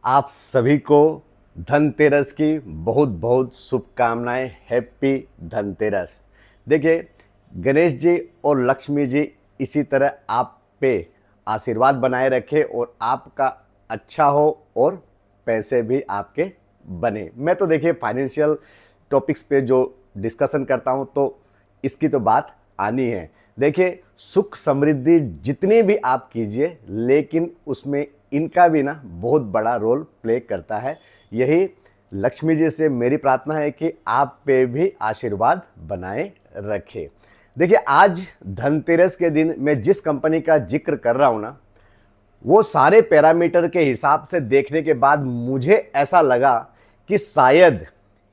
आप सभी को धनतेरस की बहुत बहुत शुभकामनाएं। हैप्पी धनतेरस। देखिए, गणेश जी और लक्ष्मी जी इसी तरह आप पे आशीर्वाद बनाए रखे और आपका अच्छा हो और पैसे भी आपके बने। मैं तो देखिए फाइनेंशियल टॉपिक्स पे जो डिस्कशन करता हूँ तो इसकी तो बात आनी है। देखिए, सुख समृद्धि जितनी भी आप कीजिए लेकिन उसमें इनका भी ना बहुत बड़ा रोल प्ले करता है। यही लक्ष्मी जी से मेरी प्रार्थना है कि आप पे भी आशीर्वाद बनाए रखे। देखिए, आज धनतेरस के दिन मैं जिस कंपनी का जिक्र कर रहा हूँ ना, वो सारे पैरामीटर के हिसाब से देखने के बाद मुझे ऐसा लगा कि शायद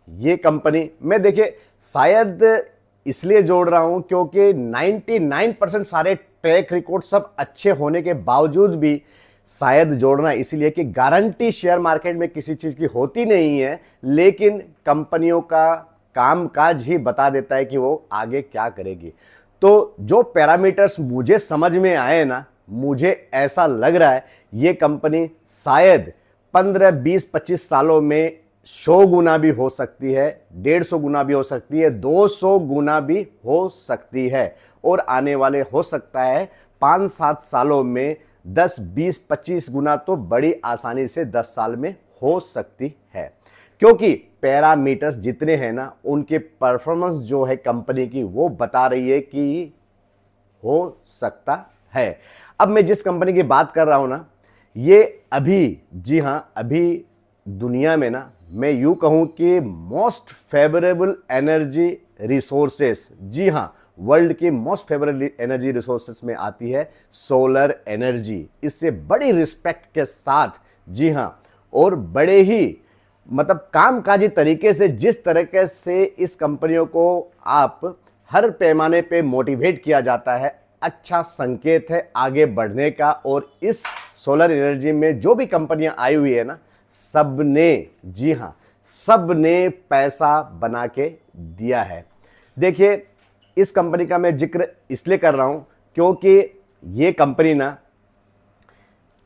ये कंपनी, मैं देखिए शायद इसलिए जोड़ रहा हूं क्योंकि 99% सारे ट्रैक रिकॉर्ड सब अच्छे होने के बावजूद भी शायद जोड़ना इसलिए कि गारंटी शेयर मार्केट में किसी चीज की होती नहीं है, लेकिन कंपनियों का कामकाज ही बता देता है कि वो आगे क्या करेगी। तो जो पैरामीटर्स मुझे समझ में आए ना, मुझे ऐसा लग रहा है ये कंपनी शायद 15, 20, 25 सालों में 100 गुना भी हो सकती है, 150 गुना भी हो सकती है, 200 गुना भी हो सकती है और आने वाले हो सकता है 5-7 सालों में 10, 20, 25 गुना तो बड़ी आसानी से 10 साल में हो सकती है। क्योंकि पैरामीटर्स जितने हैं ना, उनके परफॉर्मेंस जो है कंपनी की वो बता रही है कि हो सकता है। अब मैं जिस कंपनी की बात कर रहा हूं ना, ये अभी, जी हां, अभी दुनिया में ना, मैं यूं कहूं कि मोस्ट फेवरेबल एनर्जी रिसोर्सेस, जी हां, वर्ल्ड की मोस्ट फेवरेबल एनर्जी रिसोर्सेस में आती है सोलर एनर्जी। इससे बड़ी रिस्पेक्ट के साथ, जी हां, और बड़े ही मतलब कामकाजी तरीके से जिस तरीके से इस कंपनियों को आप हर पैमाने पे मोटिवेट किया जाता है, अच्छा संकेत है आगे बढ़ने का। और इस सोलर एनर्जी में जो भी कंपनियां आई हुई है ना, सब ने, जी हां, सब ने पैसा बना के दिया है। देखिए, इस कंपनी का मैं जिक्र इसलिए कर रहा हूं क्योंकि ये कंपनी ना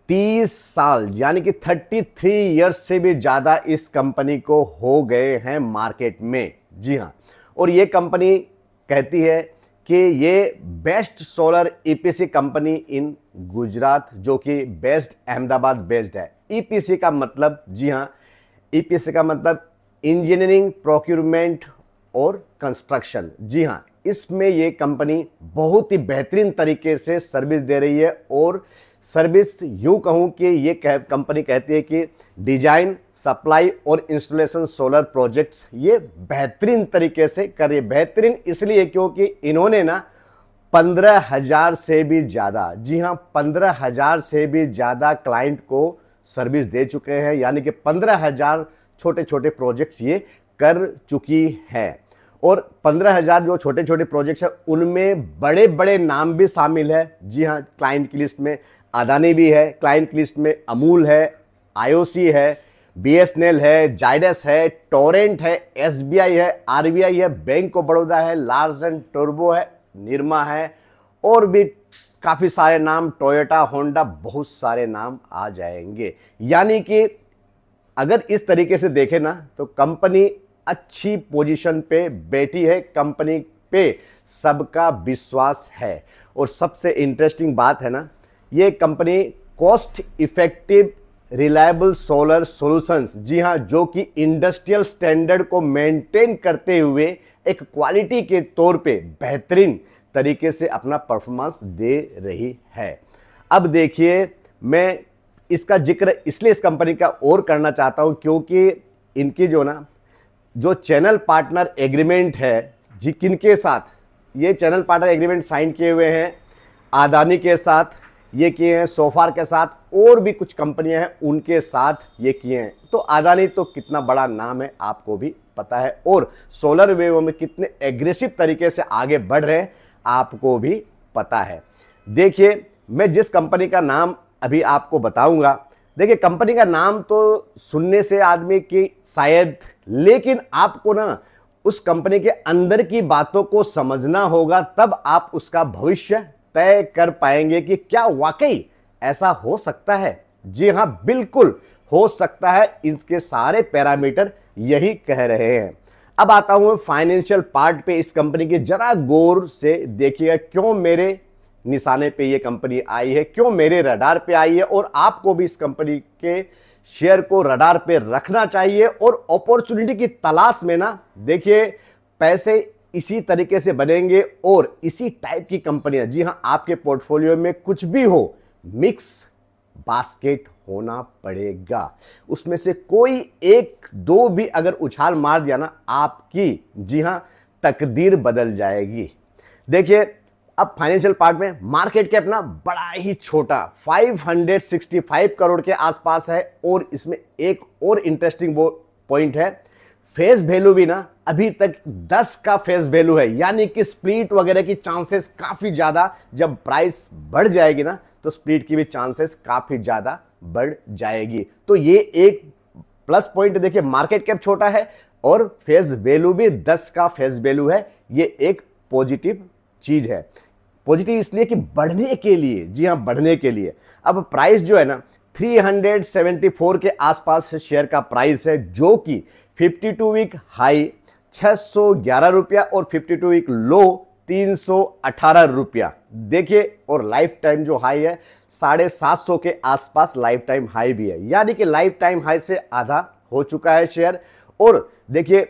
30 साल यानी कि 33 ईयर्स से भी ज़्यादा इस कंपनी को हो गए हैं मार्केट में, जी हाँ। और ये कंपनी कहती है कि ये बेस्ट सोलर ईपीसी कंपनी इन गुजरात, जो कि बेस्ड अहमदाबाद बेस्ड है। ईपीसी का मतलब, जी हाँ, ईपीसी का मतलब इंजीनियरिंग, प्रोक्यूरमेंट और कंस्ट्रक्शन, जी हाँ। इसमें ये कंपनी बहुत ही बेहतरीन तरीके से सर्विस दे रही है। और सर्विस यूं कहूं कि ये कंपनी कहती है कि डिजाइन, सप्लाई और इंस्टॉलेशन सोलर प्रोजेक्ट्स ये बेहतरीन तरीके से कर रही है। बेहतरीन इसलिए क्योंकि इन्होंने ना 15,000 से भी ज़्यादा, जी हाँ, 15,000 से भी ज़्यादा क्लाइंट को सर्विस दे चुके हैं, यानी कि 15,000 छोटे छोटे प्रोजेक्ट्स ये कर चुकी है। और 15,000 जो छोटे छोटे प्रोजेक्ट्स हैं उनमें बड़े बड़े नाम भी शामिल है, जी हाँ। क्लाइंट की लिस्ट में अदानी भी है, क्लाइंट की लिस्ट में अमूल है, आईओसी है, बीएसएनएल है, जाइडस है, टोरेंट है, एसबीआई है, आरबीआई है, बैंक ऑफ बड़ौदा है, लार्सन टर्बो है, निरमा है, और भी काफ़ी सारे नाम, टोयोटा, होंडा, बहुत सारे नाम आ जाएंगे। यानी कि अगर इस तरीके से देखें ना तो कंपनी अच्छी पोजीशन पे बैठी है, कंपनी पे सबका विश्वास है। और सबसे इंटरेस्टिंग बात है ना, ये company cost effective reliable solar solutions, जी हाँ, जो कि इंडस्ट्रियल स्टैंडर्ड को मेंटेन करते हुए एक क्वालिटी के तौर पे बेहतरीन तरीके से अपना परफॉर्मेंस दे रही है। अब देखिए, मैं इसका जिक्र इसलिए इस कंपनी का और करना चाहता हूं क्योंकि इनकी जो चैनल पार्टनर एग्रीमेंट है, जी, किनके साथ ये चैनल पार्टनर एग्रीमेंट साइन किए हुए हैं, अदानी के साथ ये किए हैं, सोफार के साथ, और भी कुछ कंपनियां हैं उनके साथ ये किए हैं। तो अदानी तो कितना बड़ा नाम है आपको भी पता है, और सोलर वेव में कितने एग्रेसिव तरीके से आगे बढ़ रहे हैं आपको भी पता है। देखिए, मैं जिस कंपनी का नाम अभी आपको बताऊंगा, देखिए कंपनी का नाम तो सुनने से आदमी की शायद, लेकिन आपको ना उस कंपनी के अंदर की बातों को समझना होगा, तब आप उसका भविष्य तय कर पाएंगे कि क्या वाकई ऐसा हो सकता है। जी हां, बिल्कुल हो सकता है, इसके सारे पैरामीटर यही कह रहे हैं। अब आता हूं फाइनेंशियल पार्ट पे इस कंपनी के, जरा गौर से देखिएगा क्यों मेरे निशाने पे ये कंपनी आई है, क्यों मेरे रडार पे आई है, और आपको भी इस कंपनी के शेयर को रडार पे रखना चाहिए। और अपॉर्चुनिटी की तलाश में ना देखिए, पैसे इसी तरीके से बनेंगे और इसी टाइप की कंपनियां, जी हां, आपके पोर्टफोलियो में कुछ भी हो, मिक्स बास्केट होना पड़ेगा। उसमें से कोई एक दो भी अगर उछाल मार दिया ना, आपकी जी हां तकदीर बदल जाएगी। देखिए, अब फाइनेंशियल पार्ट में मार्केट कैप ना बड़ा ही छोटा 565 करोड़ के आसपास है। और इसमें एक और इंटरेस्टिंग पॉइंट है, फेस वैल्यू भी ना अभी तक 10 का फेस वैल्यू है, यानी कि स्प्लिट वगैरह की चांसेस काफी ज्यादा, जब प्राइस बढ़ जाएगी ना तो स्प्लिट की भी चांसेस काफी ज्यादा बढ़ जाएगी। तो ये एक प्लस पॉइंट, देखिए मार्केट कैप छोटा है और फेस वैल्यू भी 10 का फेस वैल्यू है, ये एक पॉजिटिव चीज है। पॉजिटिव इसलिए कि बढ़ने के लिए, जी हां बढ़ने के लिए। अब प्राइस जो है ना 374 के आसपास शेयर का प्राइस है, जो कि 52 वीक हाई 611 रुपया और 52 वीक लो 318 रुपया देखिए, और लाइफ टाइम जो हाई है 750 के आसपास लाइफ टाइम हाई भी है, यानी कि लाइफ टाइम हाई से आधा हो चुका है शेयर। और देखिए,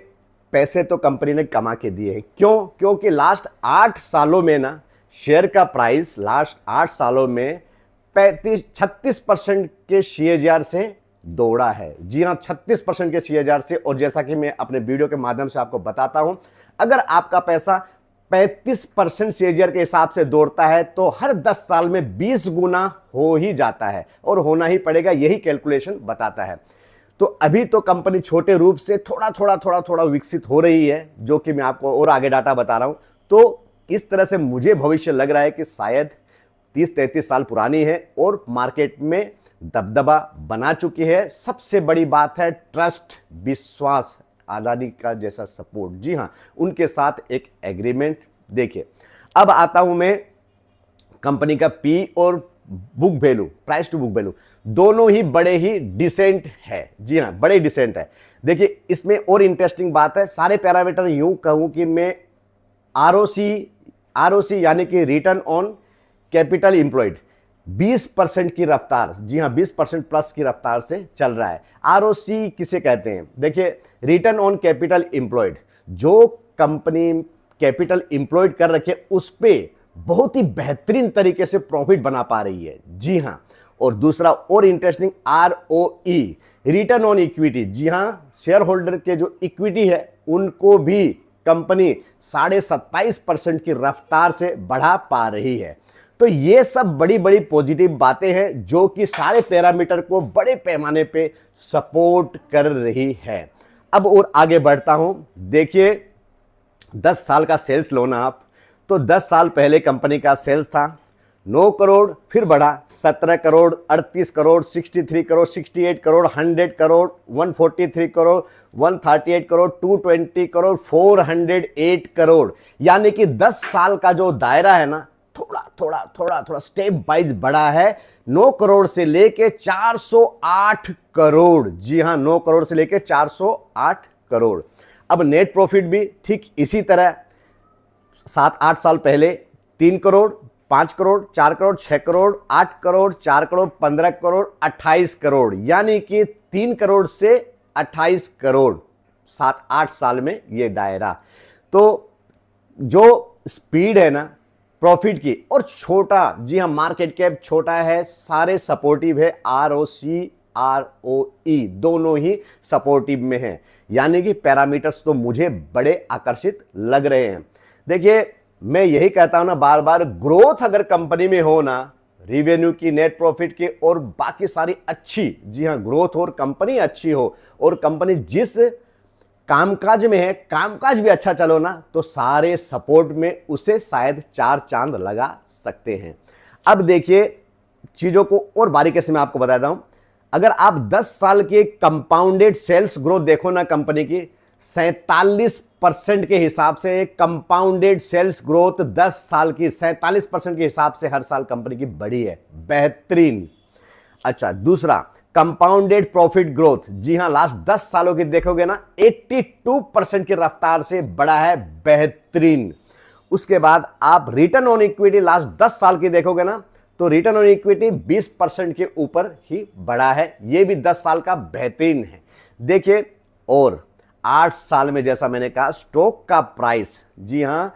पैसे तो कंपनी ने कमा के दिए हैं, क्यों? क्योंकि लास्ट 8 सालों में ना शेयर का प्राइस लास्ट 8 सालों में 36% के CAGR से दौड़ा है। जी हां, 36% के CAGR से। और जैसा कि मैं अपने वीडियो के माध्यम से आपको बताता हूं, अगर आपका पैसा 35% CAGR के हिसाब से दौड़ता है तो हर 10 साल में 20 गुना हो ही जाता है, और होना ही पड़ेगा, यही कैलकुलेशन बताता है। तो अभी तो कंपनी छोटे रूप से थोड़ा विकसित हो रही है, जो कि मैं आपको और आगे डाटा बता रहा हूं। तो इस तरह से मुझे भविष्य लग रहा है कि शायद 30-33 साल पुरानी है और मार्केट में दबदबा बना चुकी है। सबसे बड़ी बात है ट्रस्ट, विश्वास, अदानी का जैसा सपोर्ट, जी हां, उनके साथ एक एग्रीमेंट। देखिए, अब आता हूं मैं कंपनी का पी और book value, price to book value, दोनों ही बड़े ही डिसेंट है। जी हां, बड़े डिसेंट है। देखिए, इसमें और इंटरेस्टिंग बात है, सारे पैरामीटर यूं कहूं कि मैं आरओसी यानी कि रिटर्न ऑन कैपिटल इंप्लॉयड 20% की रफ्तार, जी हां 20% प्लस की रफ्तार से चल रहा है। आरओसी किसे कहते हैं? देखिए, रिटर्न ऑन कैपिटल इंप्लॉयड, जो कंपनी कैपिटल इंप्लॉयड कर रखे उस पे बहुत ही बेहतरीन तरीके से प्रॉफिट बना पा रही है। जी हां, और दूसरा और interesting ROE, return on equity, जी हां, शेयर होल्डर के जो इक्विटी है उनको भी कंपनी 27.5% की रफ्तार से बढ़ा पा रही है। तो ये सब बड़ी बड़ी पॉजिटिव बातें हैं जो कि सारे पैरामीटर को बड़े पैमाने पे सपोर्ट कर रही है। अब और आगे बढ़ता हूं। देखिए, 10 साल का सेल्स लो ना आप, तो 10 साल पहले कंपनी का सेल्स था 9 करोड़, फिर बढ़ा 17 करोड़, 38 करोड़, 63 करोड़, 68 करोड़, 100 करोड़, 143 करोड़, 138 करोड़, 220 करोड़, 408 करोड़। यानी कि 10 साल का जो दायरा है ना, थोड़ा स्टेप वाइज बढ़ा है। 9 करोड़ से लेके 408 करोड़, जी हां, 9 करोड़ से लेके 408 करोड़। अब नेट प्रॉफिट भी ठीक इसी तरह 7-8 साल पहले 3 करोड़, 5 करोड़, 4 करोड़, 6 करोड़, 8 करोड़, 4 करोड़, 15 करोड़, 28 करोड़, यानी कि 3 करोड़ से 28 करोड़ 7-8 साल में ये दायरा। तो जो स्पीड है ना प्रॉफिट की, और छोटा, जी हां, मार्केट कैप छोटा है, सारे सपोर्टिव है, ROC ROE दोनों ही सपोर्टिव में है, यानी कि पैरामीटर्स तो मुझे बड़े आकर्षित लग रहे हैं। देखिए, मैं यही कहता हूं ना बार बार, ग्रोथ अगर कंपनी में हो ना, रिवेन्यू की, नेट प्रॉफिट की और बाकी सारी अच्छी, जी हां, ग्रोथ और कंपनी अच्छी हो, और कंपनी जिस कामकाज में है कामकाज भी अच्छा चलो ना, तो सारे सपोर्ट में उसे शायद 4 चांद लगा सकते हैं। अब देखिए, चीजों को और बारीकी से मैं आपको बताता हूं। अगर आप 10 साल के कंपाउंडेड सेल्स ग्रोथ देखो ना कंपनी की, 47% के हिसाब से कंपाउंडेड सेल्स ग्रोथ 10 साल की 47% के हिसाब से हर साल कंपनी की बढ़ी है, बेहतरीन। अच्छा, दूसरा कंपाउंडेड प्रॉफिट ग्रोथ, जी हां, लास्ट 10 सालों की देखोगे ना 82% की रफ्तार से बढ़ा है, बेहतरीन। उसके बाद आप रिटर्न ऑन इक्विटी लास्ट 10 साल की देखोगे ना तो रिटर्न ऑन इक्विटी 20% के ऊपर ही बढ़ा है, यह भी 10 साल का बेहतरीन है। देखिए, और 8 साल में जैसा मैंने कहा स्टॉक का प्राइस, जी हां,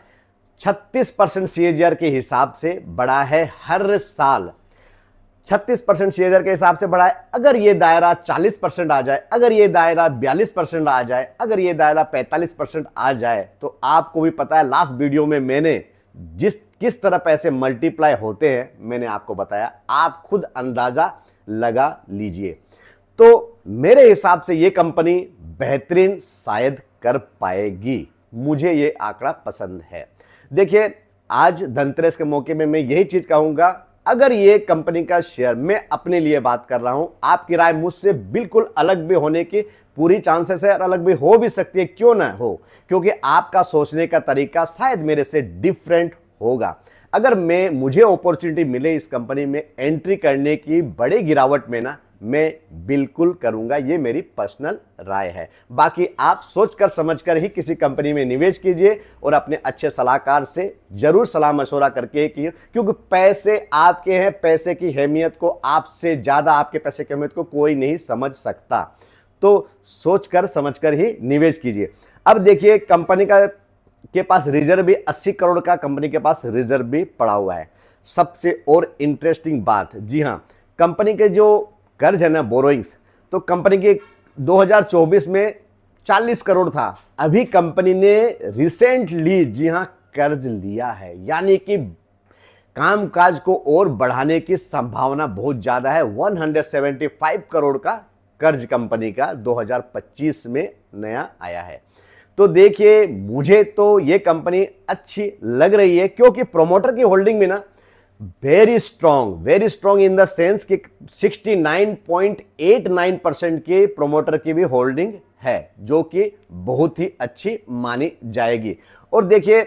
36% सीएजीआर के हिसाब से बढ़ा है हर साल, 36% सीएजीआर के हिसाब से बढ़ा है। अगर ये दायरा 40% आ जाए, अगर ये दायरा 42% आ जाए, अगर ये दायरा 45% आ जाए, तो आपको भी पता है लास्ट वीडियो में मैंने किस तरह पैसे मल्टीप्लाई होते हैं मैंने आपको बताया, आप खुद अंदाजा लगा लीजिए। तो मेरे हिसाब से ये कंपनी बेहतरीन शायद कर पाएगी, मुझे ये आंकड़ा पसंद है। देखिए, आज धनतेरस के मौके में मैं यही चीज कहूंगा, अगर ये कंपनी का शेयर, मैं अपने लिए बात कर रहा हूं, आपकी राय मुझसे बिल्कुल अलग भी होने की पूरी चांसेस है और अलग भी हो भी सकती है, क्यों ना हो, क्योंकि आपका सोचने का तरीका शायद मेरे से डिफरेंट होगा। अगर मुझे अपॉर्चुनिटी मिले इस कंपनी में एंट्री करने की बड़े गिरावट में ना, मैं बिल्कुल करूंगा, ये मेरी पर्सनल राय है। बाकी आप सोचकर समझकर ही किसी कंपनी में निवेश कीजिए और अपने अच्छे सलाहकार से जरूर सलाह मशवरा करके कीजिए, क्योंकि पैसे आपके हैं, पैसे की अहमियत को आपसे ज्यादा, आपके पैसे की अहमियत को कोई नहीं समझ सकता। तो सोचकर समझकर ही निवेश कीजिए। अब देखिए, कंपनी के पास रिजर्व भी 80 करोड़ का कंपनी के पास रिजर्व भी पड़ा हुआ है। सबसे और इंटरेस्टिंग बात, जी हां, कंपनी के जो कर्ज है ना, बोरोइंग्स, तो कंपनी के 2024 में 40 करोड़ था, अभी कंपनी ने रिसेंटली, जी हां, कर्ज लिया है, यानी कि कामकाज को और बढ़ाने की संभावना बहुत ज्यादा है। 175 करोड़ का कर्ज कंपनी का 2025 में नया आया है। तो देखिए, मुझे तो ये कंपनी अच्छी लग रही है, क्योंकि प्रोमोटर की होल्डिंग में ना very strong in the sense कि 69.89% की प्रोमोटर की भी होल्डिंग है, जो कि बहुत ही अच्छी मानी जाएगी। और देखिए,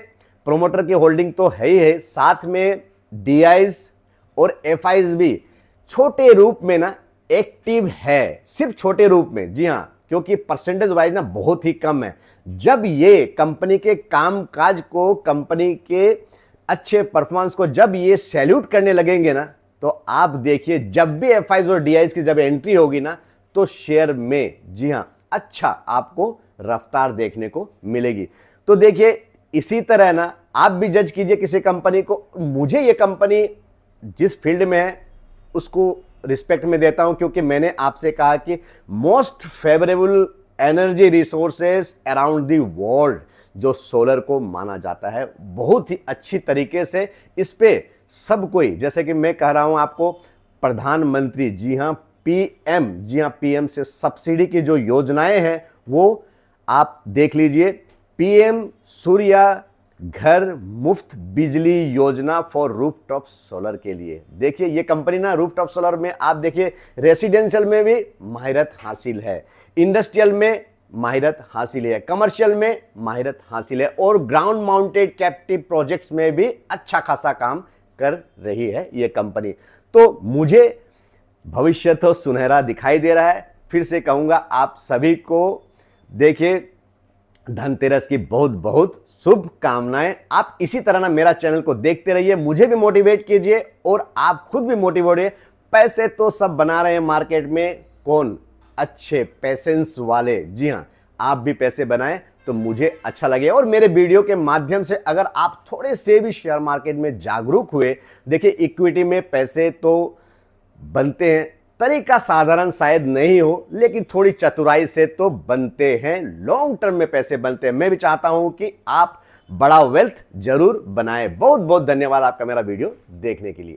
प्रोमोटर की होल्डिंग तो है ही है, साथ में डीआईज और एफआईज भी छोटे रूप में ना एक्टिव है, सिर्फ छोटे रूप में, जी हां, क्योंकि परसेंटेज वाइज ना बहुत ही कम है। जब ये कंपनी के कामकाज को, कंपनी के अच्छे परफॉर्मेंस को जब ये सैल्यूट करने लगेंगे ना, तो आप देखिए, जब भी एफआईज और डीआईज की जब एंट्री होगी ना, तो शेयर में, जी हां, अच्छा आपको रफ्तार देखने को मिलेगी। तो देखिए, इसी तरह ना आप भी जज कीजिए किसी कंपनी को। मुझे ये कंपनी जिस फील्ड में है उसको रिस्पेक्ट में देता हूं, क्योंकि मैंने आपसे कहा कि most favourable energy resources around the world जो सोलर को माना जाता है, बहुत ही अच्छी तरीके से इस पे सब कोई, जैसे कि मैं कह रहा हूं आपको, प्रधानमंत्री, जी हां, पीएम, जी हां, पीएम से सब्सिडी की जो योजनाएं हैं वो आप देख लीजिए। पीएम सूर्या घर मुफ्त बिजली योजना फॉर रूफटॉप सोलर के लिए। देखिए, ये कंपनी ना रूफटॉप सोलर में आप देखिए, रेसिडेंशियल में भी माहिरत हासिल है, इंडस्ट्रियल में माहिरत हासिल है, कमर्शियल में माहिरत हासिल है, और ग्राउंड माउंटेड कैप्टिव प्रोजेक्ट्स में भी अच्छा खासा काम कर रही है ये कंपनी। तो मुझे भविष्य तो सुनहरा दिखाई दे रहा है। फिर से कहूंगा आप सभी को, देखिए, धनतेरस की बहुत बहुत शुभकामनाएं। आप इसी तरह ना मेरा चैनल को देखते रहिए, मुझे भी मोटिवेट कीजिए और आप खुद भी मोटिवेट होइए। पैसे तो सब बना रहे हैं मार्केट में, कौन? अच्छे पेशेंस वाले। जी हाँ, आप भी पैसे बनाएं तो मुझे अच्छा लगे। और मेरे वीडियो के माध्यम से अगर आप थोड़े से भी शेयर मार्केट में जागरूक हुए, देखिए इक्विटी में पैसे तो बनते हैं, तरीका साधारण शायद नहीं हो, लेकिन थोड़ी चतुराई से तो बनते हैं, लॉन्ग टर्म में पैसे बनते हैं। मैं भी चाहता हूं कि आप बड़ा वेल्थ जरूर बनाएं। बहुत बहुत धन्यवाद आपका मेरा वीडियो देखने के लिए।